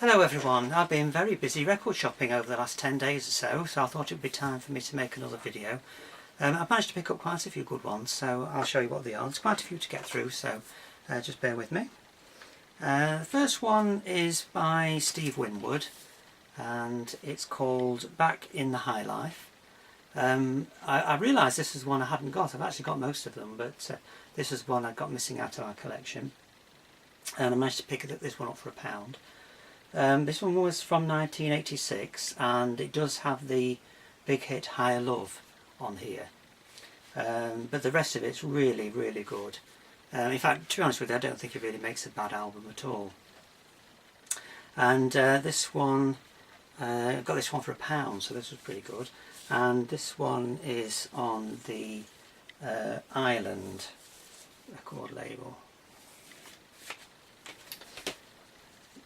Hello everyone, I've been very busy record shopping over the last 10 days or so I thought it would be time for me to make another video. I've managed to pick up quite a few good ones, so I'll show you what they are. There's quite a few to get through, so just bear with me. The first one is by Steve Winwood, and it's called Back in the High Life. I realised this is one I hadn't got. I've actually got most of them, but this is one I got missing out of our collection, and I managed to pick this one up for £1. This one was from 1986, and it does have the big hit Higher Love on here, but the rest of it's really good. In fact, to be honest with you, I don't think it really makes a bad album at all. And this one, I got this one for £1, so this was pretty good. And this one is on the Island record label.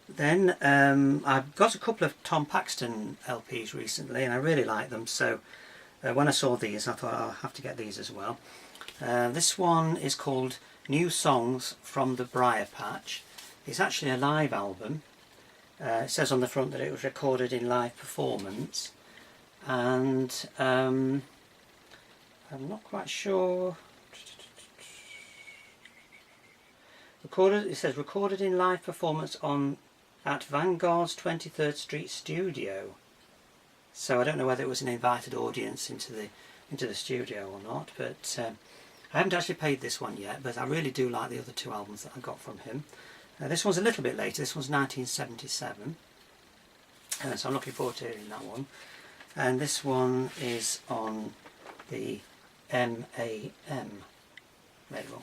Then I've got a couple of Tom Paxton LPs recently, and I really like them, so when I saw these I thought I'll have to get these as well. This one is called New Songs from the Briar Patch. It's actually a live album. It says on the front that it was recorded in live performance, and I'm not quite sure. It says recorded in live performance at Vanguard's 23rd Street studio. So I don't know whether it was an invited audience into the studio or not, but I haven't actually played this one yet, but I really do like the other two albums that I got from him. This one's a little bit later. This one's 1977, so I'm looking forward to hearing that one. And this one is on the MAM label.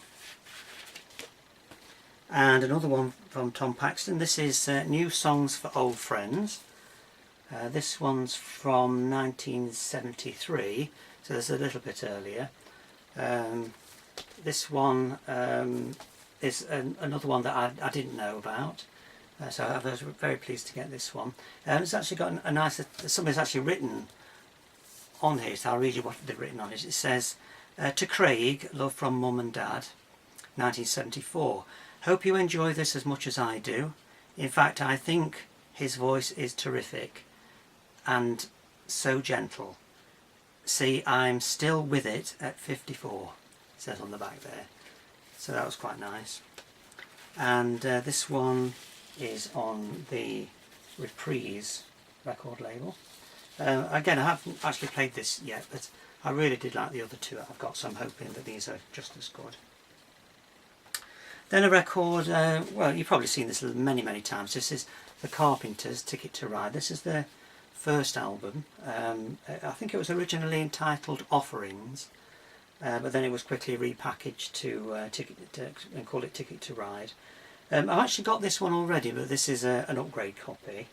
And another one from Tom Paxton. This is New Songs for Old Friends. This one's from 1973, so there's a little bit earlier. This one is another one that I didn't know about, so I was very pleased to get this one. It's actually got a nice, something's actually written on here, so I'll read you what they've written on it. It says, to Craig, love from Mum and Dad, 1974. Hope you enjoy this as much as I do. In fact, I think his voice is terrific and so gentle. See, I'm still with it at 54, it says on the back there. So that was quite nice. And this one is on the Reprise record label. Again, I haven't actually played this yet, but I really did like the other two that I've got, so I'm hoping that these are just as good. Then a record, well, you've probably seen this many times. This is the Carpenters' Ticket to Ride. This is their first album. I think it was originally entitled Offerings, but then it was quickly repackaged and call it Ticket to Ride. I've actually got this one already, but this is an upgrade copy.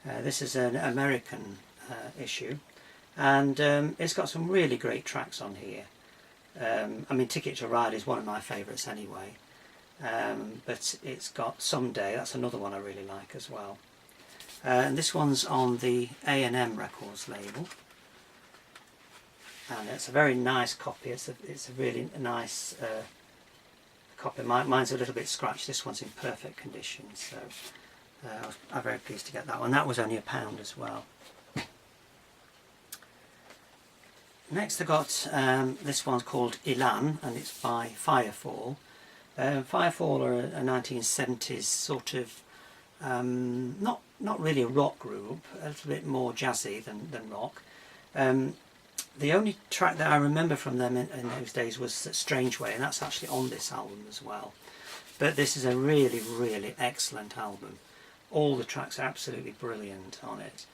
This is an American issue, and it's got some really great tracks on here. I mean, Ticket to Ride is one of my favourites anyway. But it's got Someday, that's another one I really like as well. And this one's on the A&M Records label, and it's a very nice copy. It's a really nice copy. Mine's a little bit scratched. This one's in perfect condition, so I'm very pleased to get that one. That was only £1 as well. Next I got this one's called Elan, and it's by Firefall. Firefall are a 1970s sort of, not really a rock group, a little bit more jazzy than rock. The only track that I remember from them in those days was Strange Way, and that's actually on this album as well. But this is a really excellent album. All the tracks are absolutely brilliant on it.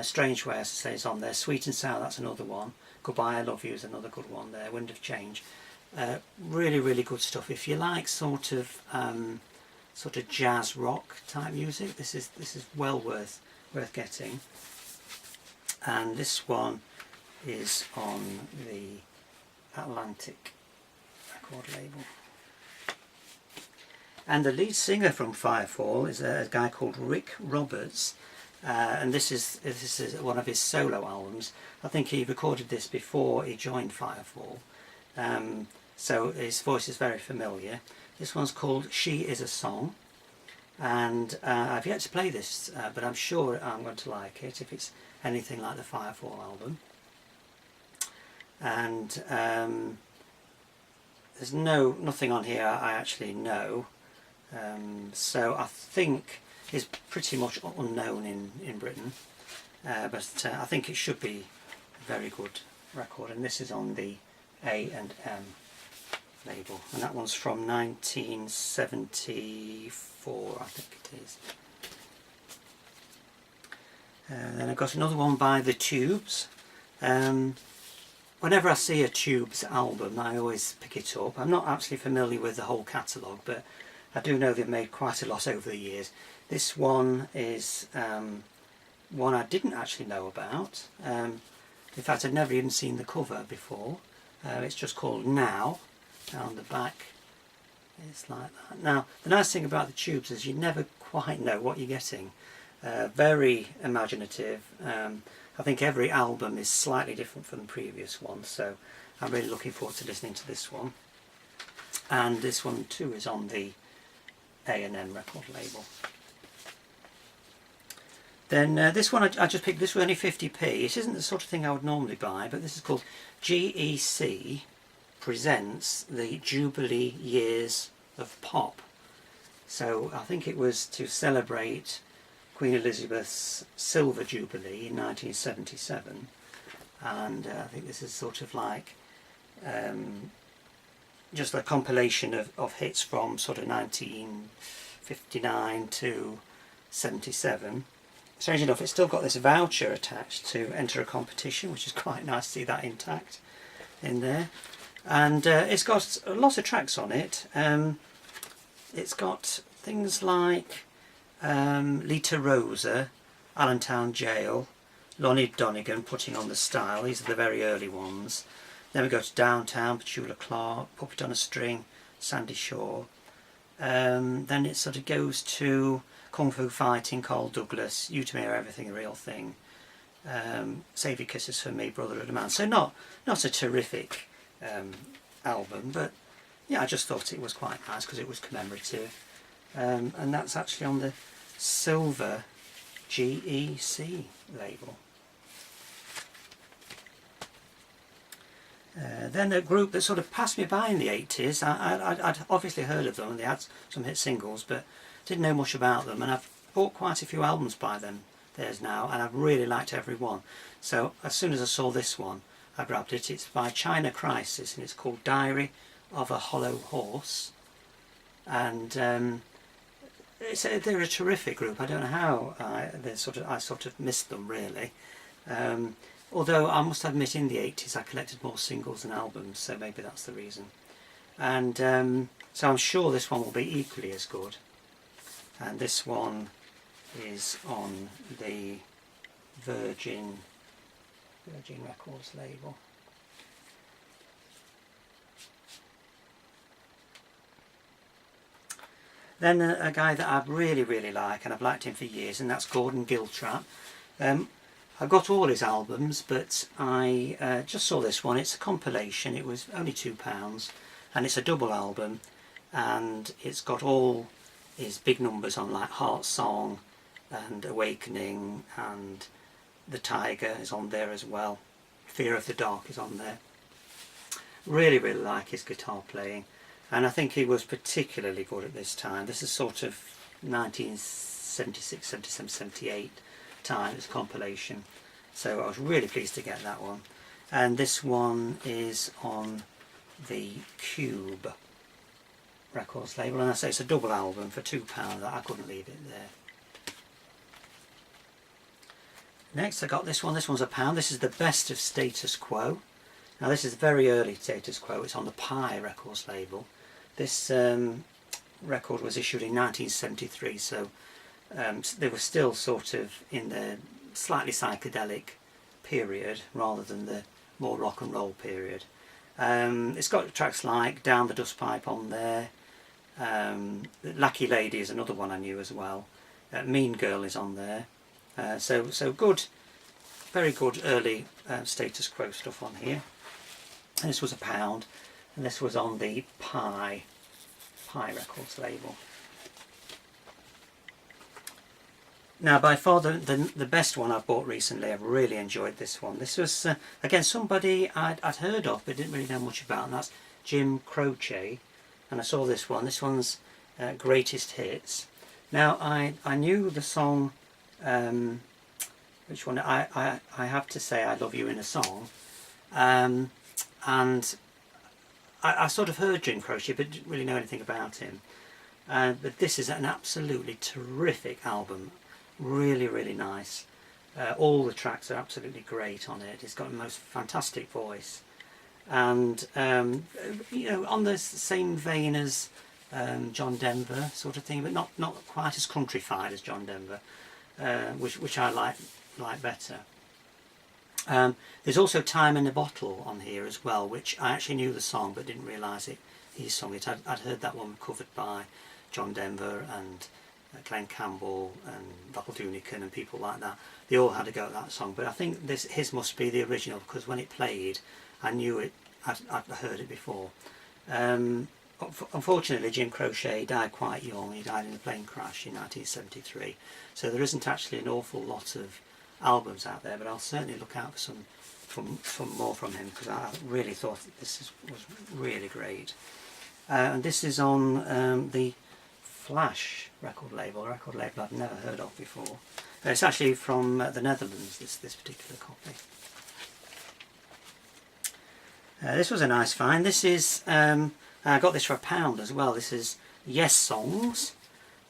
Strange Way, as I say, is on there. Sweet and Sour, that's another one. Goodbye I Love You is another good one there. Wind of Change. Really good stuff. If you like sort of jazz rock type music, this is well worth getting. And this one is on the Atlantic record label. And the lead singer from Firefall is a guy called Rick Roberts, and this is one of his solo albums. I think he recorded this before he joined Firefall. So his voice is very familiar. This one's called She Is a Song, and I've yet to play this, but I'm sure I'm going to like it if it's anything like the Firefall album. And there's nothing on here I actually know, so I think it's pretty much unknown in Britain, but I think it should be a very good record, and this is on the A&M label, and that one's from 1974, I think it is. Then I've got another one by the Tubes. Whenever I see a Tubes album, I always pick it up. I'm not actually familiar with the whole catalogue, but I do know they've made quite a lot over the years. This one is one I didn't actually know about. In fact, I'd never even seen the cover before. It's just called Now. On the back, it's like that. Now, the nice thing about the Tubes is you never quite know what you're getting. Very imaginative. I think every album is slightly different from the previous one, so I'm really looking forward to listening to this one. And this one too is on the A&M record label. Then this one I just picked. This was only 50p. It isn't the sort of thing I would normally buy, but this is called GEC Presents the Jubilee Years of Pop. So I think it was to celebrate Queen Elizabeth's Silver Jubilee in 1977, and I think this is sort of like just a compilation of hits from sort of 1959 to 77. Strange enough, it's still got this voucher attached to enter a competition, which is quite nice to see that intact in there. And it's got a lot of tracks on it. It's got things like Lita Rosa, Allentown Jail, Lonnie Donegan, Putting on the Style. These are the very early ones. Then we go to Downtown, Petula Clark, Puppet on a String, Sandy Shore. Then it sort of goes to Kung Fu Fighting, Carl Douglas, You To Me Are Everything, A Real Thing, Save Your Kisses For Me, Brother of the Man. So not a terrific album, but yeah, I just thought it was quite nice because it was commemorative. And that's actually on the silver GEC label. Then a group that sort of passed me by in the 80s, I'd obviously heard of them and they had some hit singles, but didn't know much about them, and I've bought quite a few albums by them, theirs now, and I've really liked every one. So as soon as I saw this one, I grabbed it. It's by China Crisis and it's called Diary of a Hollow Horse, and they're a terrific group. I don't know how I sort of missed them really. Although I must admit, in the 80s I collected more singles than albums, so maybe that's the reason. And so I'm sure this one will be equally as good. And this one is on the Virgin Records label. Then a guy that I really like, and I've liked him for years, and that's Gordon Giltrap. I've got all his albums, but I just saw this one. It's a compilation. It was only £2, and it's a double album, and it's got all his big numbers on, like Heart Song and Awakening, and The Tiger is on there as well. Fear of the Dark is on there. Really like his guitar playing, and I think he was particularly good at this time. This is sort of 1976, 77, 78 time. It's a compilation, so I was really pleased to get that one. And this one is on the Cube Records label, and I say it's a double album for £2. I couldn't leave it there. Next I got this one. This one's £1. This is the Best of Status Quo. Now this is very early Status Quo. It's on the Pie Records label. This record was issued in 1973, so they were still sort of in the slightly psychedelic period rather than the more rock and roll period. It's got tracks like Down the Dustpipe on there. Lucky Lady is another one I knew as well. Mean Girl is on there. So good, very good early Status Quo stuff on here. And this was £1, and this was on the Pie Records label. Now, by far the best one I've bought recently. I've really enjoyed this one. This was, again, somebody I'd heard of but didn't really know much about, and that's Jim Croce. And I saw this one. This one's Greatest Hits. Now, I knew the song, which one? I have to say I Love You in a Song. And I sort of heard Jim Croce but didn't really know anything about him. But this is an absolutely terrific album. Really, really nice. All the tracks are absolutely great on it. It's got the most fantastic voice, and you know, on the same vein as John Denver sort of thing, but not quite as countrified as John Denver, which I like better. There's also Time in a Bottle on here as well, which I actually knew the song but didn't realise he sung it. I'd heard that one covered by John Denver and Glenn Campbell and Doppel Dunican and people like that. They all had a go at that song, but I think his must be the original, because when it played I knew it. I'd heard it before. Unfortunately, Jim Croce died quite young. He died in a plane crash in 1973, so there isn't actually an awful lot of albums out there, but I'll certainly look out for some more from him, because I really thought that this was really great. And this is on the Flash record label, a record label I've never heard of before. It's actually from the Netherlands, this particular copy. This was a nice find. This is, I got this for £1 as well. This is Yes Songs.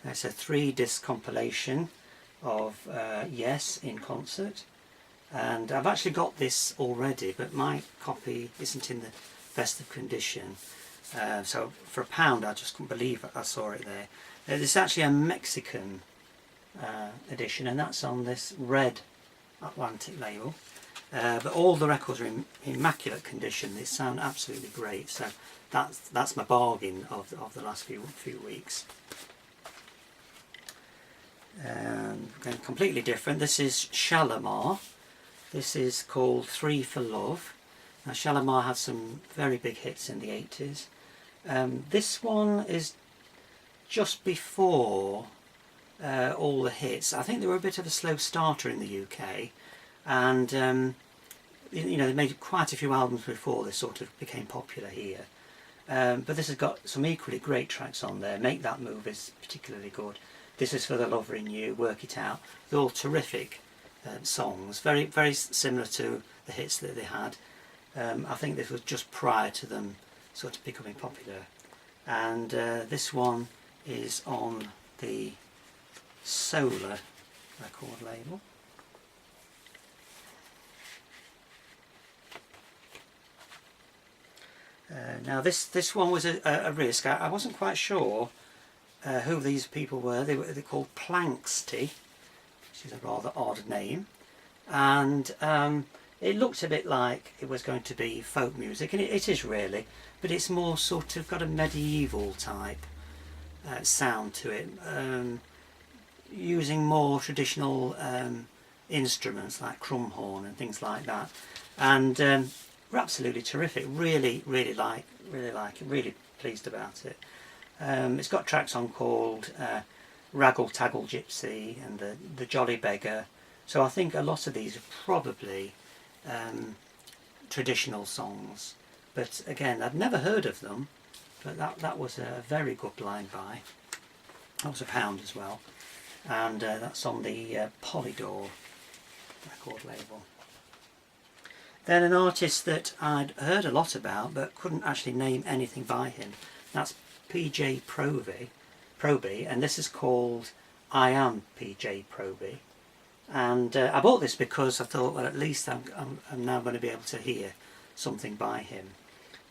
It's a 3-disc compilation of Yes in concert. And I've actually got this already, but my copy isn't in the best of condition. So for £1 I just couldn't believe I saw it there. This is actually a Mexican edition, and that's on this red Atlantic label. But all the records are in immaculate condition. They sound absolutely great. So that's my bargain of the last few weeks. Again, completely different. This is Shalimar. This is called 3 for Love. Now, Shalimar had some very big hits in the 80s. This one is just before all the hits. I think they were a bit of a slow starter in the UK, and you know, they made quite a few albums before they sort of became popular here. But this has got some equally great tracks on there. Make That Move is particularly good. This is For the Lover in You, Work It Out. They're all terrific songs, very similar to the hits that they had. I think this was just prior to them sort of becoming popular. And this one is on the Solar record label. Now this one was a risk. I wasn't quite sure who these people were. They're called Plancks Tea, which is a rather odd name, and it looked a bit like it was going to be folk music, and it is really, but it's more sort of got a medieval type sound to it, using more traditional instruments like crumhorn and things like that, and were absolutely terrific. Really like it. Really pleased about it. It's got tracks on called Raggle Taggle Gypsy and the Jolly Beggar. So I think a lot of these are probably traditional songs. But again, I'd never heard of them. But that was a very good blind buy. That was £1 as well. And that's on the Polydor record label. Then an artist that I'd heard a lot about but couldn't actually name anything by him. That's PJ Probie, and this is called I Am PJ Probie. And I bought this because I thought, well, at least I'm now going to be able to hear something by him.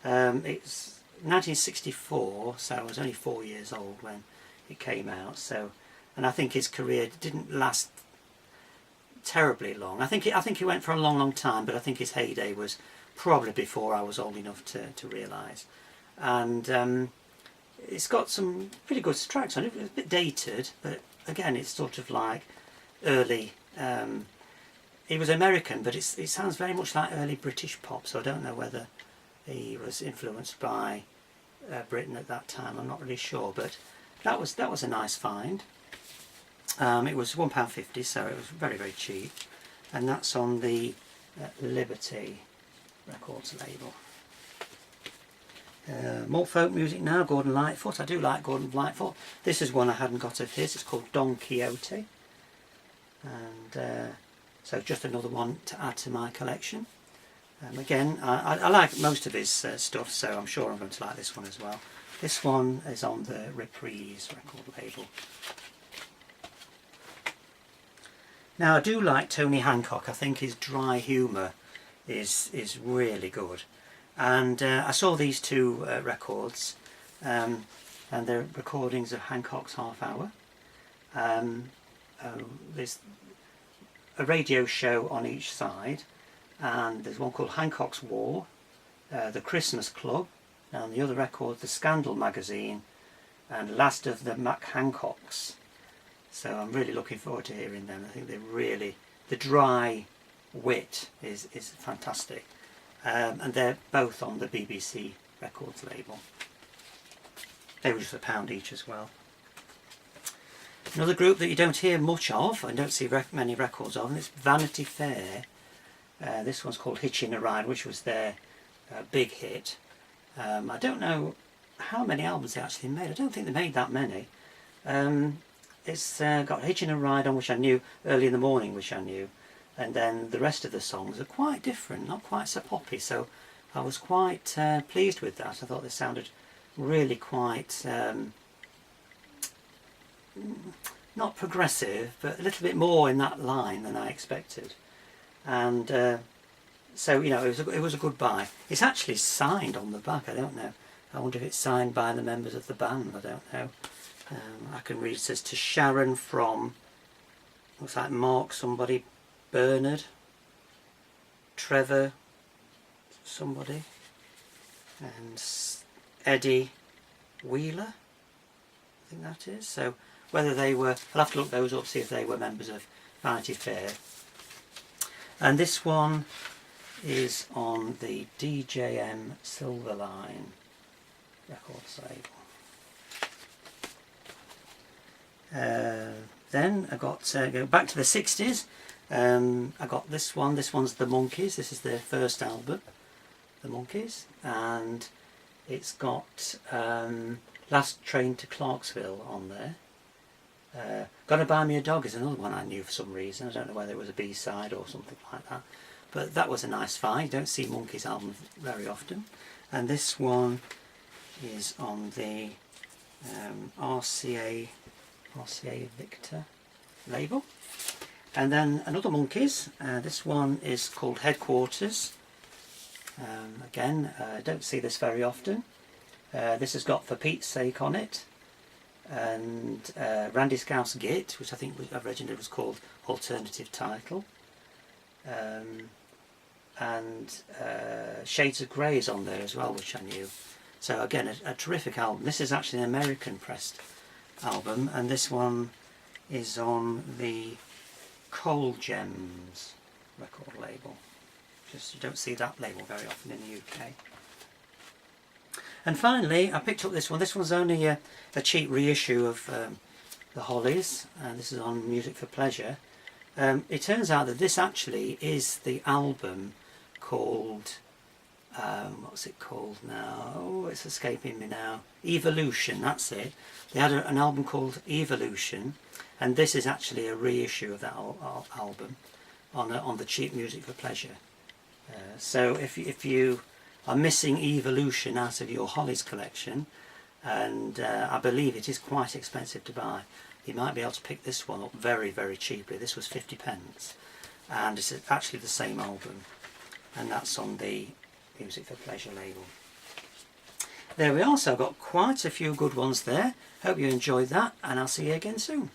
It's 1964, so I was only 4 years old when it came out. So, and I think his career didn't last terribly long. I think he went for a long time, but I think his heyday was probably before I was old enough to realise. And it's got some pretty good tracks on it. It's a bit dated, but again, it's sort of like early. He was American, but it sounds very much like early British pop. So I don't know whether he was influenced by Britain at that time. I'm not really sure, but that was a nice find. It was £1.50, so it was very, very cheap, and that's on the Liberty Records label. More folk music now, Gordon Lightfoot. I do like Gordon Lightfoot. This is one I hadn't got of his. It's called Don Quixote, and so just another one to add to my collection. Again, I like most of his stuff, so I'm sure I'm going to like this one as well. This one is on the Reprise record label. Now, I do like Tony Hancock. I think his dry humour is really good. And I saw these two records, and they're recordings of Hancock's Half Hour. There's a radio show on each side, and there's one called Hancock's War, the Christmas Club, and on the other record, the Scandal Magazine, and Last of the Mac Hancocks. So I'm really looking forward to hearing them. I think they're really, the dry wit is fantastic. And they're both on the BBC Records label. They were just £1 each as well. Another group that you don't hear much of, and don't see many records of, and it's Vanity Fair. This one's called Hitching a Ride, which was their big hit. I don't know how many albums they actually made. I don't think they made that many. It's got Hitching a Ride on, which I knew, Early in the Morning, which I knew. And then the rest of the songs are quite different, not quite so poppy, so I was quite pleased with that. I thought they sounded really quite, not progressive, but a little bit more in that line than I expected. And so, you know, it was a good buy. It's actually signed on the back, I don't know. I wonder if it's signed by the members of the band, I don't know. I can read, it says, to Sharon from, looks like Mark somebody, Bernard, Trevor, somebody, and Eddie Wheeler, I think that is. So whether they were, I'll have to look those up, see if they were members of Vanity Fair. And this one is on the DJM Silverline Records label. Then I got, go back to the 60s. I got this one. This one's the Monkees. This is their first album, the Monkees, and it's got Last Train to Clarksville on there. Gonna Buy Me a Dog is another one I knew for some reason. I don't know whether it was a B-side or something like that, but that was a nice find. You don't see Monkees albums very often. And this one is on the RCA Victor label. And then another Monkees. This one is called Headquarters. Again, I don't see this very often. This has got For Pete's Sake on it, and Randy Scouse Git, which I think I've read it was called Alternative Title, and Shades of Grey is on there as well, which I knew. So again, a terrific album. This is actually an American pressed album, and this one is on the Coal Gems record label. Just, you don't see that label very often in the UK. And finally, I picked up this one. This one's only a cheap reissue of the Hollies, and this is on Music for Pleasure. It turns out that this actually is the album called, what's it called now? Oh, it's escaping me now. Evolution, that's it. They had an album called Evolution, and this is actually a reissue of that album on the cheap Music for Pleasure. So if you are missing Evolution out of your Hollies collection, and I believe it is quite expensive to buy, you might be able to pick this one up very, very cheaply. This was 50p, and it's actually the same album, and that's on the Music for Pleasure label. There we are. So I've got quite a few good ones there. Hope you enjoyed that, and I'll see you again soon.